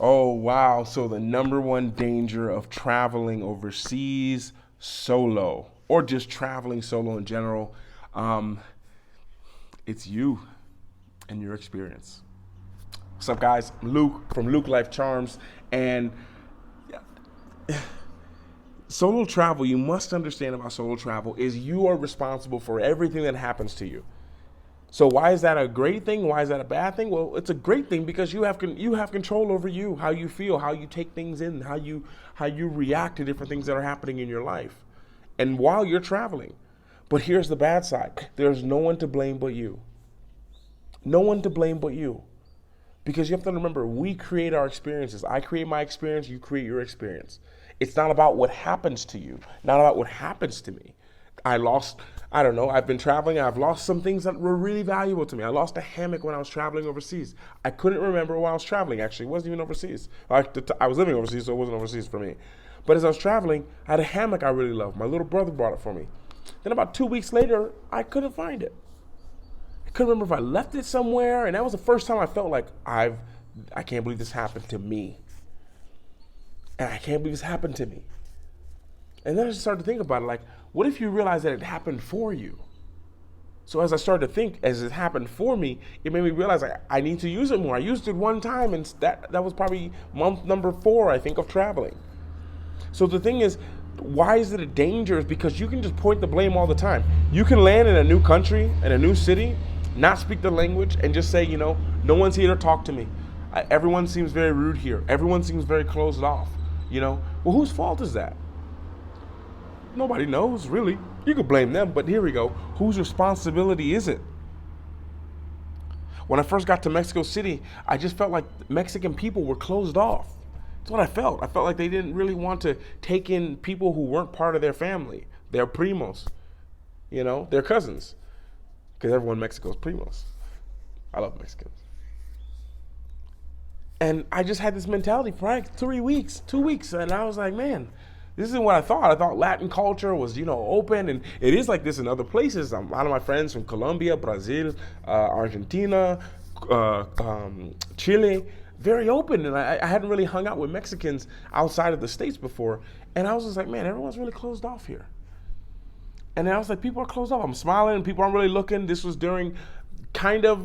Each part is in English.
Oh, wow. So the number one danger of traveling overseas solo or just traveling solo in general, um, it's you and your experience. What's up, guys? Luke from Luke Life Charms. And solo travel, you must understand about solo travel is you are responsible for everything that happens to you. So why is that a great thing? Why is that a bad thing? Well, it's a great thing because you have control over you, how you feel, how you take things in, how you react to different things that are happening in your life, and while you're traveling. But here's the bad side: there's no one to blame but you. No one to blame but you. Because you have to remember, we create our experiences. I create my experience, you create your experience. It's not about what happens to you, not about what happens to me. I lost, I don't know, I've been traveling, I've lost some things that were really valuable to me. I lost a hammock when I was traveling overseas. I couldn't remember while I was traveling, actually. It wasn't even overseas. I was living overseas, so it wasn't overseas for me. But as I was traveling, I had a hammock I really loved. My little brother brought it for me. Then about 2 weeks later, I couldn't find it. I couldn't remember if I left it somewhere, and that was the first time I felt like I can't believe this happened to me. And I can't believe this happened to me. And then I just started to think about it, like, what if you realize that it happened for you? So as I started to think, as it happened for me, it made me realize I need to use it more. I used it one time, and that was probably month number 4, I think, of traveling. So the thing is, why is it a danger? Is because you can just point the blame all the time. You can land in a new country, in a new city, not speak the language, and just say, no one's here to talk to me. Everyone seems very rude here. Everyone seems very closed off. Well, whose fault is that? Nobody knows, really. You could blame them, but here we go. Whose responsibility is it? When I first got to Mexico City, I just felt like Mexican people were closed off. That's what I felt. I felt like they didn't really want to take in people who weren't part of their family, their primos, their cousins. Because everyone in Mexico is primos. I love Mexicans. And I just had this mentality for like 3 weeks, 2 weeks. And I was like, man, this isn't what I thought. I thought Latin culture was, open. And it is like this in other places. A lot of my friends from Colombia, Brazil, Argentina, Chile, very open. And I hadn't really hung out with Mexicans outside of the States before. And I was just like, man, everyone's really closed off here. And then I was like, people are closed off. I'm smiling. People aren't really looking. This was during kind of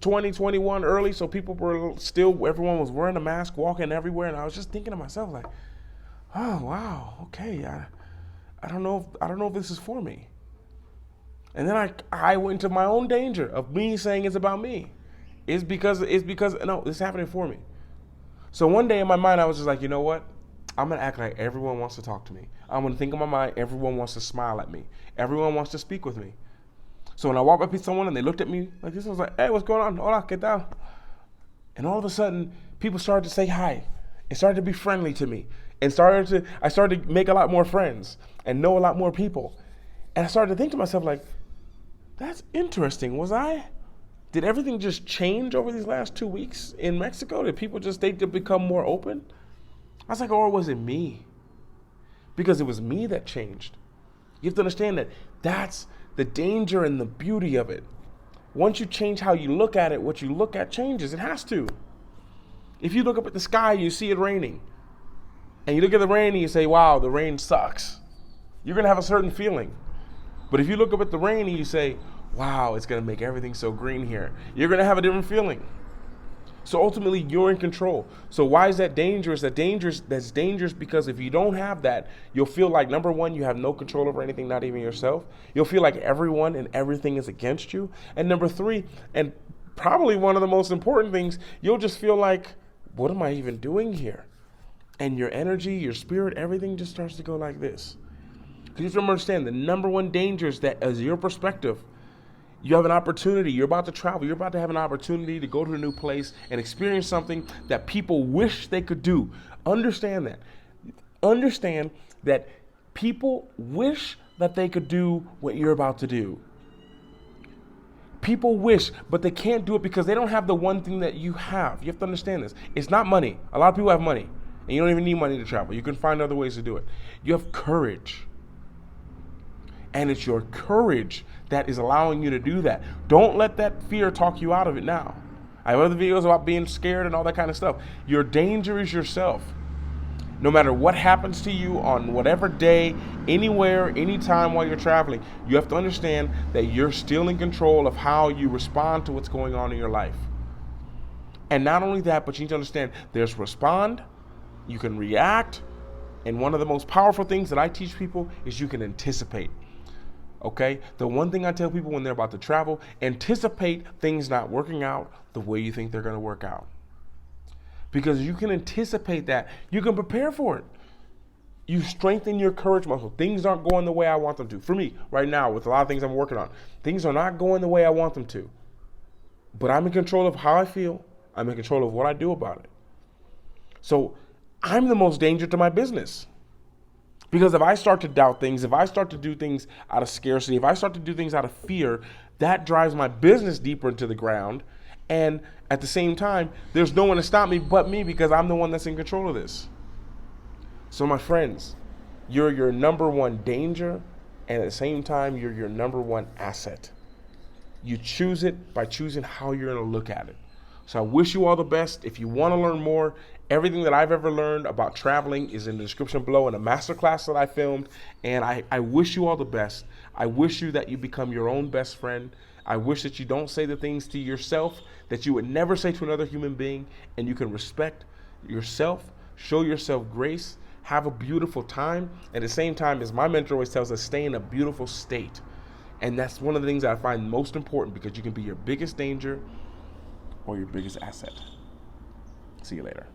2021 early, so people were still, everyone was wearing a mask, walking everywhere, and I was just thinking to myself, like, oh wow, okay, I don't know if this is for me. And then I went into my own danger of me saying it's about me. It's because no, this is happening for me. So one day in my mind I was just like, you know what? I'm gonna act like everyone wants to talk to me. I'm gonna think in my mind everyone wants to smile at me. Everyone wants to speak with me. So when I walked up to someone and they looked at me like this, I was like, hey, what's going on? Hola, ¿qué tal? And all of a sudden, people started to say hi. It started to be friendly to me. And I started to make a lot more friends and know a lot more people. And I started to think to myself, like, that's interesting. Did everything just change over these last 2 weeks in Mexico? Did people just start to become more open? I was like, or was it me? Because it was me that changed. You have to understand that that's the danger and the beauty of it. Once you change how you look at it, what you look at changes. It has to. If you look up at the sky and you see it raining, and you look at the rain and you say, wow, the rain sucks, you're going to have a certain feeling. But if you look up at the rain and you say, wow, it's going to make everything so green here, you're going to have a different feeling. So ultimately, you're in control. So why is that dangerous? That's dangerous because if you don't have that, you'll feel like, number one, you have no control over anything, not even yourself. You'll feel like everyone and everything is against you. And number three, and probably one of the most important things, you'll just feel like, what am I even doing here? And your energy, your spirit, everything just starts to go like this. Because you have to understand, the number one danger is that as your perspective, you have an opportunity, you're about to travel, you're about to have an opportunity to go to a new place and experience something that people wish they could do. Understand that. Understand that people wish that they could do what you're about to do. People wish, but they can't do it because they don't have the one thing that you have. You have to understand this. It's not money. A lot of people have money, and you don't even need money to travel. You can find other ways to do it. You have courage. And it's your courage that is allowing you to do that. Don't let that fear talk you out of it now. I have other videos about being scared and all that kind of stuff. Your danger is yourself. No matter what happens to you on whatever day, anywhere, anytime while you're traveling, you have to understand that you're still in control of how you respond to what's going on in your life. And not only that, but you need to understand there's respond, you can react, and one of the most powerful things that I teach people is you can anticipate. Okay? The one thing I tell people when they're about to travel, anticipate things not working out the way you think they're going to work out. Because you can anticipate that. You can prepare for it. You strengthen your courage muscle. Things aren't going the way I want them to. For me, right now, with a lot of things I'm working on, things are not going the way I want them to. But I'm in control of how I feel. I'm in control of what I do about it. So I'm the most danger to my business. Because if I start to doubt things, if I start to do things out of scarcity, if I start to do things out of fear, that drives my business deeper into the ground. And at the same time, there's no one to stop me but me because I'm the one that's in control of this. So my friends, you're your number one danger, and at the same time, you're your number one asset. You choose it by choosing how you're going to look at it. So I wish you all the best. If you want to learn more, everything that I've ever learned about traveling is in the description below in a masterclass that I filmed. And I wish you all the best. I wish you that you become your own best friend. I wish that you don't say the things to yourself that you would never say to another human being, and you can respect yourself, show yourself grace, have a beautiful time. At the same time, as my mentor always tells us, stay in a beautiful state. And that's one of the things that I find most important, because you can be your biggest danger or your biggest asset. See you later.